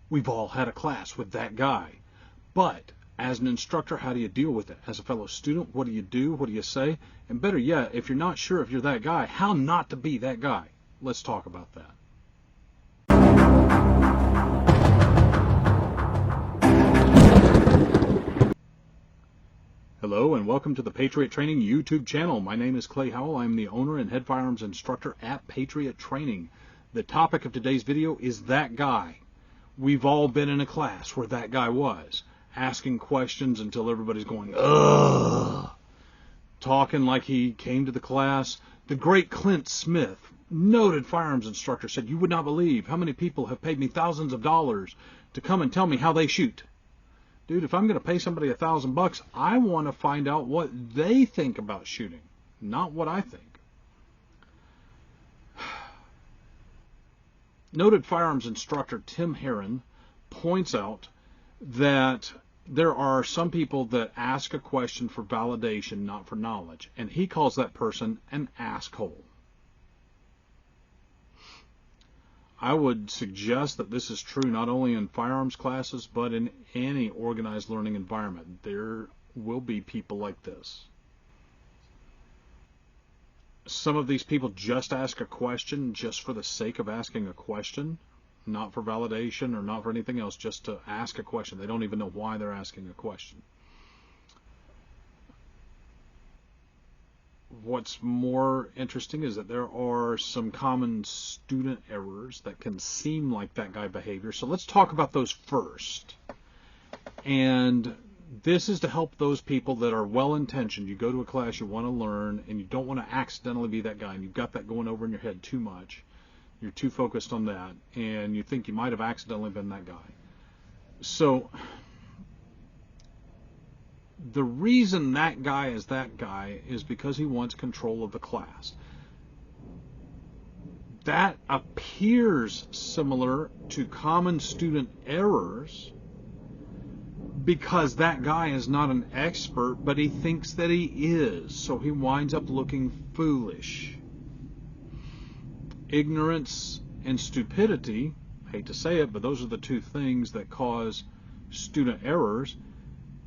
We've all had a class with that guy. But as an instructor, how do you deal with it? As a fellow student, what do you do? What do you say? And better yet, if you're not sure if you're that guy, how not to be that guy? Let's talk about that. Hello and welcome to the Patriot Training YouTube channel. My name is Clay Howell. I'm the owner and head firearms instructor at Patriot Training. The topic of today's video is that guy. We've all been in a class where that guy was, asking questions until everybody's going, ugh, talking like he came to the class. The great Clint Smith, noted firearms instructor, said, "You would not believe how many people have paid me thousands of dollars to come and tell me how they shoot." Dude, if I'm going to pay somebody $1,000, I want to find out what they think about shooting, not what I think. Noted firearms instructor Tim Herron points out that there are some people that ask a question for validation, not for knowledge, and he calls that person an asshole. I would suggest that this is true not only in firearms classes, but in any organized learning environment. There will be people like this. Some of these people just ask a question just for the sake of asking a question, not for validation or not for anything else, just to ask a question. They don't even know why they're asking a question. What's more interesting is that there are some common student errors that can seem like that guy behavior. So let's talk about those first. And this is to help those people that are well-intentioned. You go to a class, you want to learn, and you don't want to accidentally be that guy, and you've got that going over in your head too much. You're too focused on that, and you think you might have accidentally been that guy. So the reason that guy is because he wants control of the class. That appears similar to common student errors because that guy is not an expert, but he thinks that he is, so he winds up looking foolish. Ignorance and stupidity, I hate to say it, but those are the two things that cause student errors,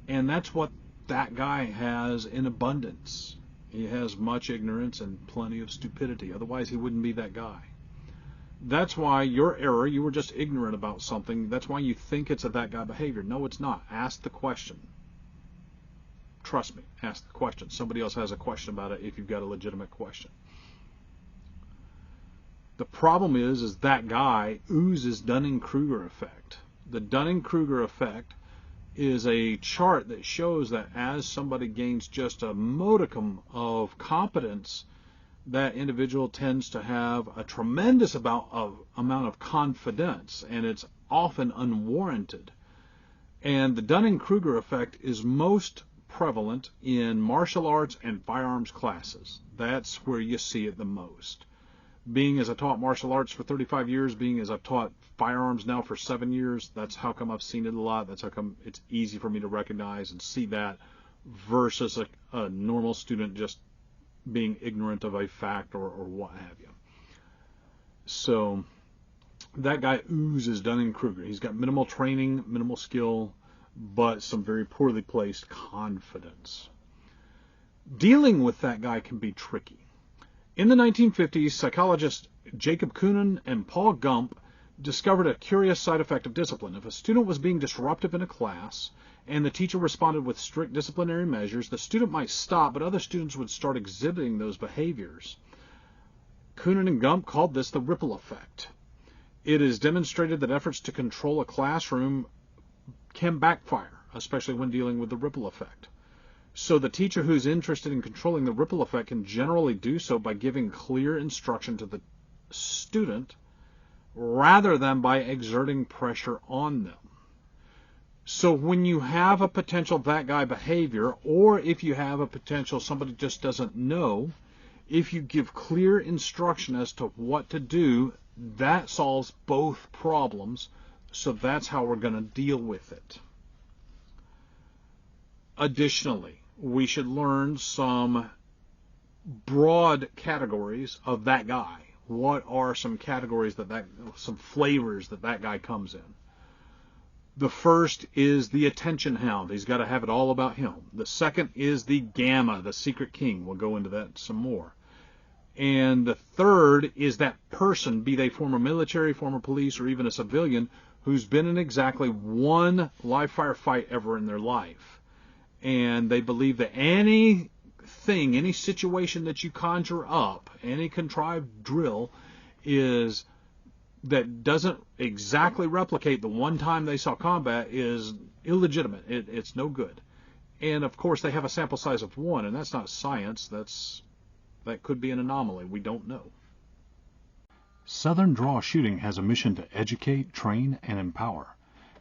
and that's what that guy has in abundance. He has much ignorance and plenty of stupidity. Otherwise, he wouldn't be that guy. That's why your error, you were just ignorant about something. That's why you think it's a that guy behavior. No, it's not. Ask the question. Trust me, ask the question. Somebody else has a question about it if you've got a legitimate question. The problem is that guy oozes Dunning-Kruger effect. The Dunning-Kruger effect is a chart that shows that as somebody gains just a modicum of competence, that individual tends to have a tremendous amount of confidence, and it's often unwarranted. And the Dunning-Kruger effect is most prevalent in martial arts and firearms classes. That's where you see it the most. Being as I taught martial arts for 35 years, being as I've taught firearms now for 7 years, that's how come I've seen it a lot. That's how come it's easy for me to recognize and see that versus a normal student just being ignorant of a fact or what have you. So that guy oozes Dunning-Kruger. He's got minimal training, minimal skill, but some very poorly placed confidence. Dealing with that guy can be tricky. In the 1950s, psychologists Jacob Kunin and Paul Gump discovered a curious side effect of discipline. If a student was being disruptive in a class and the teacher responded with strict disciplinary measures, the student might stop, but other students would start exhibiting those behaviors. Kunin and Gump called this the ripple effect. It is demonstrated that efforts to control a classroom can backfire, especially when dealing with the ripple effect. So the teacher who's interested in controlling the ripple effect can generally do so by giving clear instruction to the student rather than by exerting pressure on them. So when you have a potential that guy behavior, or if you have a potential somebody just doesn't know, if you give clear instruction as to what to do, that solves both problems. So that's how we're going to deal with it. Additionally, we should learn some broad categories of that guy. What are some categories some flavors that guy comes in? The first is the attention hound. He's got to have it all about him. The second is the gamma, the secret king. We'll go into that some more. And the third is that person, be they former military, former police, or even a civilian, who's been in exactly one live fire fight ever in their life. And they believe that anything, any situation that you conjure up, any contrived drill is that doesn't exactly replicate the one time they saw combat is illegitimate. It's no good. And of course they have a sample size of 1, and that's not science. That could be an anomaly. We don't know. Southern Draw Shooting has a mission to educate, train, and empower.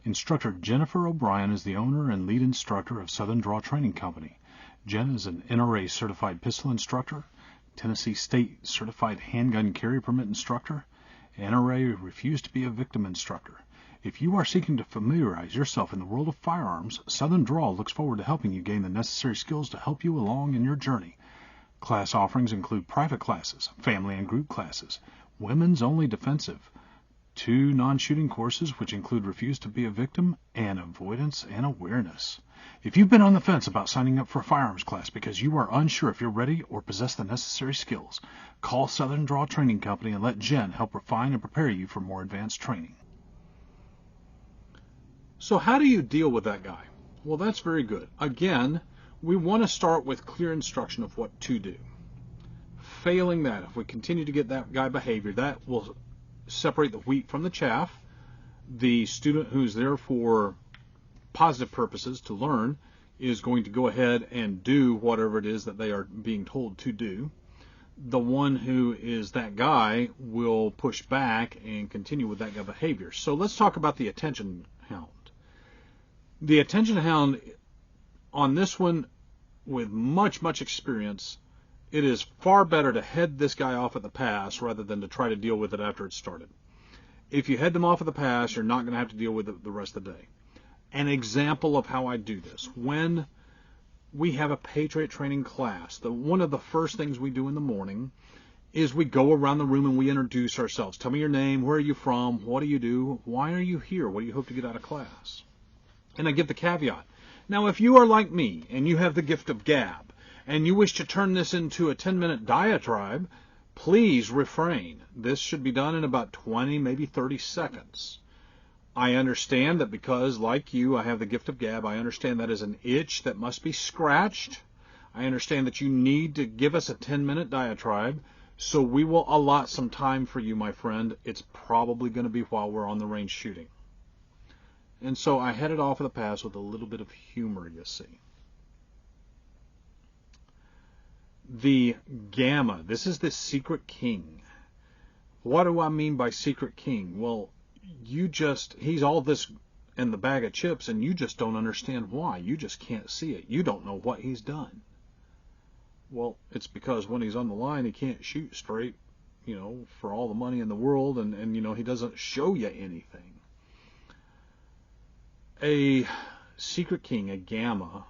Instructor Jennifer O'Brien is the owner and lead instructor of Southern Draw Training Company. Jen is an NRA certified pistol instructor, Tennessee State certified handgun carry permit instructor, NRA refused to be a victim instructor. If you are seeking to familiarize yourself in the world of firearms, Southern Draw looks forward to helping you gain the necessary skills to help you along in your journey. Class offerings include private classes, family and group classes, women's only defensive, 2 non-shooting courses which include refuse to be a victim and avoidance and awareness. If you've been on the fence about signing up for a firearms class because you are unsure if you're ready or possess the necessary skills, call Southern Draw Training Company and let Jen help refine and prepare you for more advanced training. So how do you deal with that guy? Well, that's very good. Again, we want to start with clear instruction of what to do. Failing that, if we continue to get that guy behavior, that will separate the wheat from the chaff. The student who's there for positive purposes to learn is going to go ahead and do whatever it is that they are being told to do. The one who is that guy will push back and continue with that guy behavior. So let's talk about the attention hound. The attention hound, on this one, with much experience, it is far better to head this guy off at the pass rather than to try to deal with it after it's started. If you head them off at the pass, you're not going to have to deal with it the rest of the day. An example of how I do this: when we have a Patriot Training class, one of the first things we do in the morning is we go around the room and we introduce ourselves. Tell me your name, where are you from, what do you do, why are you here, what do you hope to get out of class? And I give the caveat. Now, if you are like me and you have the gift of gab and you wish to turn this into a 10-minute diatribe, please refrain. This should be done in about 20, maybe 30 seconds. I understand that because, like you, I have the gift of gab. I understand that is an itch that must be scratched. I understand that you need to give us a 10-minute diatribe, so we will allot some time for you, my friend. It's probably going to be while we're on the range shooting. And so I headed off of the pass with a little bit of humor, you see. The gamma, this is the secret king. What do I mean by secret king? Well, he's all this in the bag of chips, and you just don't understand why. You just can't see it. You don't know what he's done. Well, it's because when he's on the line, he can't shoot straight, for all the money in the world, and he doesn't show you anything. A secret king, a gamma,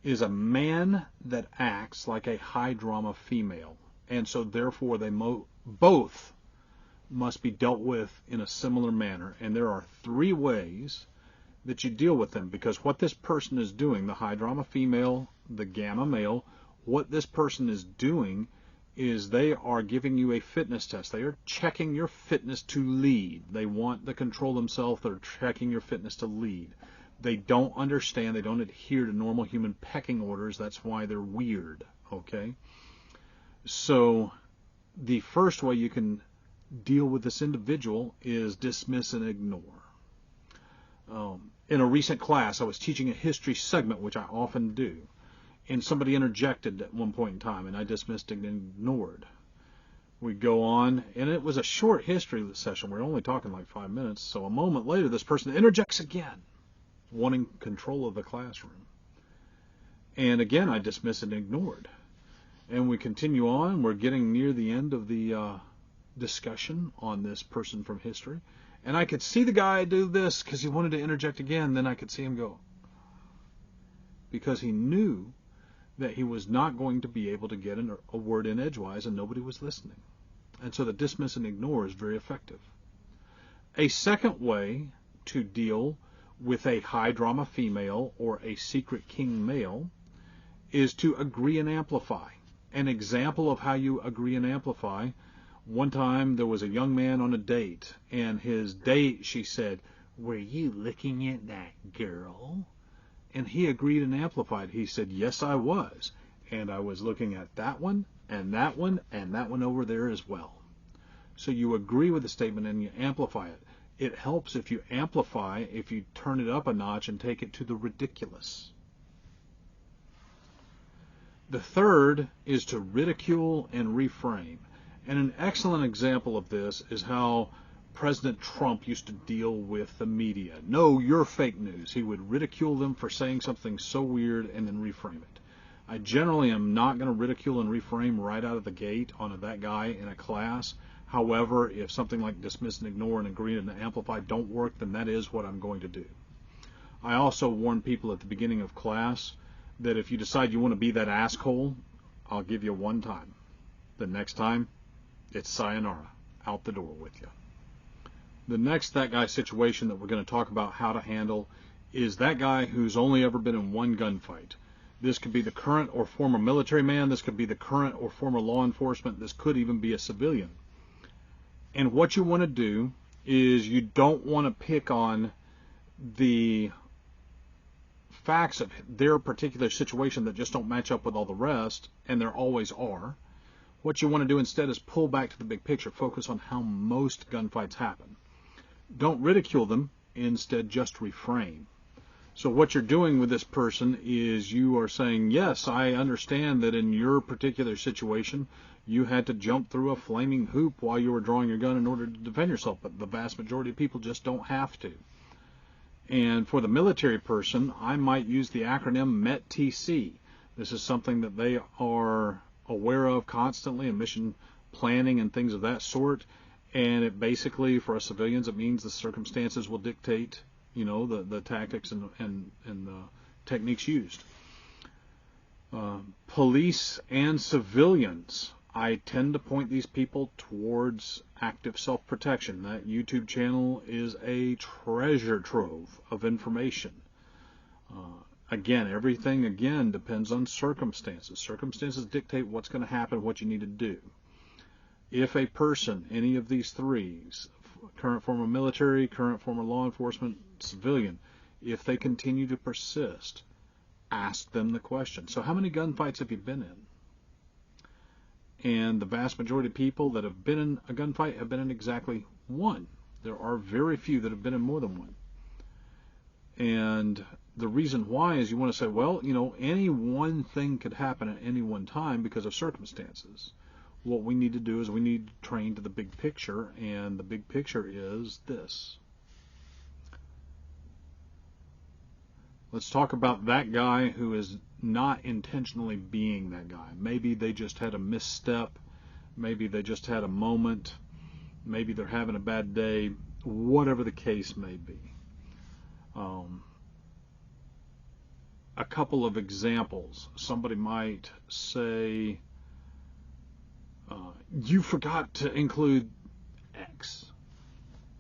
is a man that acts like a high drama female, and so therefore they both must be dealt with in a similar manner. And there are 3 ways that you deal with them, because what this person is doing, the high drama female, the gamma male, what this person is doing is they are giving you a fitness test. They are checking your fitness to lead. They want to control themselves. They're checking your fitness to lead. They don't understand. They don't adhere to normal human pecking orders. That's why they're weird, okay? So the first way you can deal with this individual is dismiss and ignore. In a recent class, I was teaching a history segment, which I often do, and somebody interjected at one point in time, and I dismissed and ignored. We go on, and it was a short history session. We're only talking like 5 minutes, so a moment later, this person interjects again, wanting control of the classroom. And again, I dismissed and ignored. And we continue on. We're getting near the end of the discussion on this person from history. And I could see the guy do this because he wanted to interject again. Then I could see him go. Because he knew that he was not going to be able to get a word in edgewise, and nobody was listening. And so the dismiss and ignore is very effective. A second way to deal with a high drama female or a secret king male is to agree and amplify. An example of how you agree and amplify: one time there was a young man on a date, and his date, she said, "Were you looking at that girl?" And he agreed and amplified. He said, "Yes, I was. And I was looking at that one, and that one, and that one over there as well." So you agree with the statement and you amplify it. It helps if you amplify, if you turn it up a notch and take it to the ridiculous. The third is to ridicule and reframe. And an excellent example of this is how President Trump used to deal with the media. No, you're fake news. He would ridicule them for saying something so weird and then reframe it. I generally am not going to ridicule and reframe right out of the gate on that guy in a class. However, if something like dismiss and ignore and agree and amplify don't work, then that is what I'm going to do. I also warn people at the beginning of class that if you decide you want to be that asshole, I'll give you one time. The next time, it's sayonara, out the door with you. The next that guy situation that we're going to talk about how to handle is that guy who's only ever been in one gunfight. This could be the current or former military man. This could be the current or former law enforcement. This could even be a civilian. And what you want to do is you don't want to pick on the facts of their particular situation that just don't match up with all the rest, and there always are. What you want to do instead is pull back to the big picture, focus on how most gunfights happen. Don't ridicule them, instead just reframe. So what you're doing with this person is you are saying, yes, I understand that in your particular situation you had to jump through a flaming hoop while you were drawing your gun in order to defend yourself, but the vast majority of people just don't have to. And for the military person, I might use the acronym METTC. This is something that they are aware of constantly in mission planning and things of that sort. And it basically, for us civilians, it means the circumstances will dictate, the tactics and the techniques used. Police and civilians, I tend to point these people towards active self-protection. That YouTube channel is a treasure trove of information. Everything depends on circumstances. Circumstances dictate what's going to happen, what you need to do. If a person, any of these three, current former military, current former law enforcement, civilian, if they continue to persist, ask them the question. So how many gunfights have you been in? And the vast majority of people that have been in a gunfight have been in exactly one. There are very few that have been in more than one. And the reason why is you want to say, well, any one thing could happen at any one time because of circumstances. What we need to do is we need to train to the big picture, and the big picture is this. Let's talk about that guy who is not intentionally being that guy. Maybe they just had a misstep. Maybe they just had a moment. Maybe they're having a bad day. Whatever the case may be. A couple of examples. Somebody might say, you forgot to include X.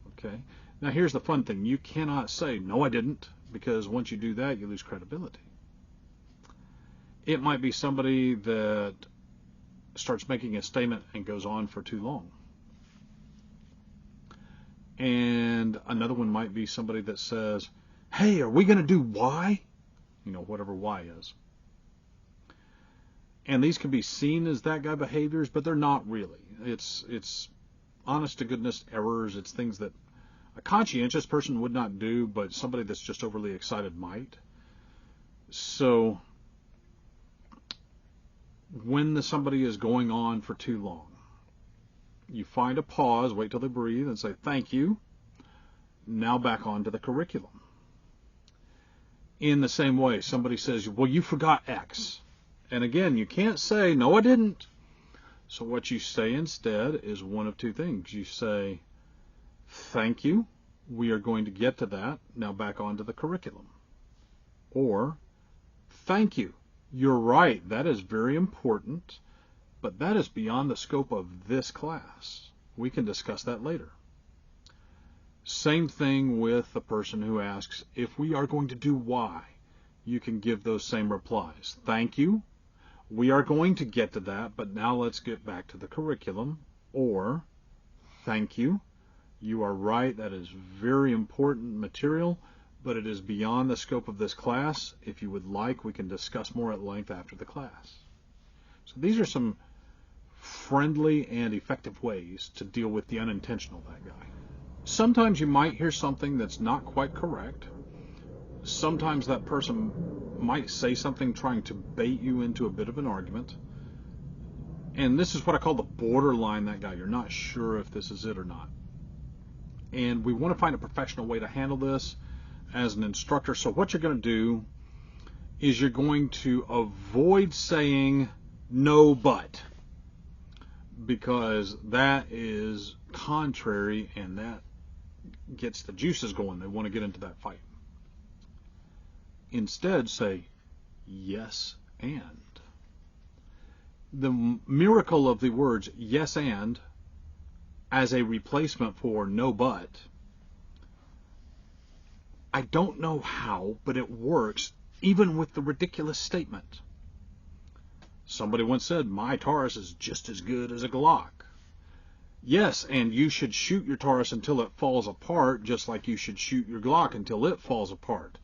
Okay. Now here's the fun thing. You cannot say, no, I didn't, because once you do that, you lose credibility. It might be somebody that starts making a statement and goes on for too long. And another one might be somebody that says, hey, are we going to do Y? Whatever Y is. And these can be seen as that guy behaviors, but they're not really. It's honest to goodness errors. It's things that a conscientious person would not do, but somebody that's just overly excited might. So when somebody is going on for too long, you find a pause, wait till they breathe, and say, thank you. Now back on to the curriculum. In the same way, somebody says, well, you forgot X. And again, you can't say, no, I didn't. So what you say instead is one of two things. You say, thank you. We are going to get to that. Now back onto the curriculum. Or, thank you. You're right. That is very important. But that is beyond the scope of this class. We can discuss that later. Same thing with the person who asks, if we are going to do Y, you can give those same replies. Thank you. We are going to get to that, but now let's get back to the curriculum. Or, thank you. You are right. That is very important material, but it is beyond the scope of this class. If you would like, we can discuss more at length after the class. So these are some friendly and effective ways to deal with the unintentional that guy. Sometimes you might hear something that's not quite correct. Sometimes that person might say something trying to bait you into a bit of an argument. And this is what I call the borderline that guy. You're not sure if this is it or not. And we want to find a professional way to handle this as an instructor. So what you're going to do is you're going to avoid saying no but, because that is contrary and that gets the juices going. They want to get into that fight. Instead, say yes and. The miracle of the words yes and as a replacement for no but, I don't know how, but it works even with the ridiculous statement. Somebody once said, my Taurus is just as good as a Glock. Yes, and you should shoot your Taurus until it falls apart, just like you should shoot your Glock until it falls apart.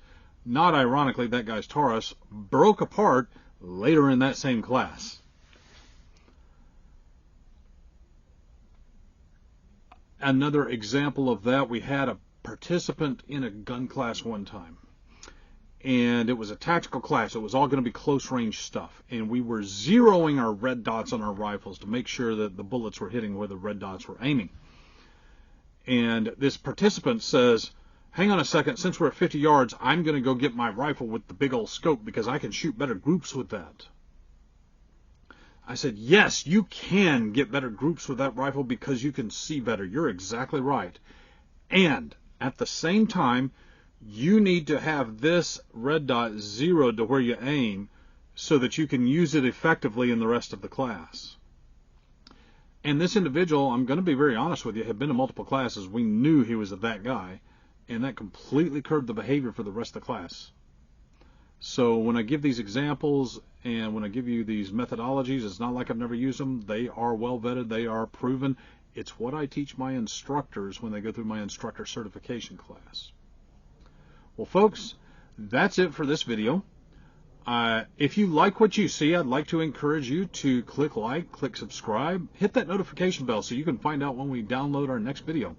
Not ironically, that guy's Taurus broke apart later in that same class. Another example of that, we had a participant in a gun class one time. And it was a tactical class. It was all going to be close range stuff. And we were zeroing our red dots on our rifles to make sure that the bullets were hitting where the red dots were aiming. And this participant says, hang on a second, since we're at 50 yards, I'm going to go get my rifle with the big old scope because I can shoot better groups with that. I said, yes, you can get better groups with that rifle because you can see better. You're exactly right. And at the same time, you need to have this red dot zeroed to where you aim so that you can use it effectively in the rest of the class. And this individual, I'm going to be very honest with you, had been to multiple classes. We knew he was that guy, and that completely curbed the behavior for the rest of the class. So when I give these examples and when I give you these methodologies, it's not like I've never used them. They are well vetted. They are proven. It's what I teach my instructors when they go through my instructor certification class. Well, folks, that's it for this video. If you like what you see, I'd like to encourage you to click like, click subscribe, hit that notification bell so you can find out when we download our next video.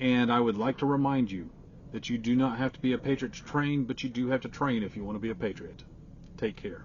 And I would like to remind you that you do not have to be a Patriot to train, but you do have to train if you want to be a Patriot. Take care.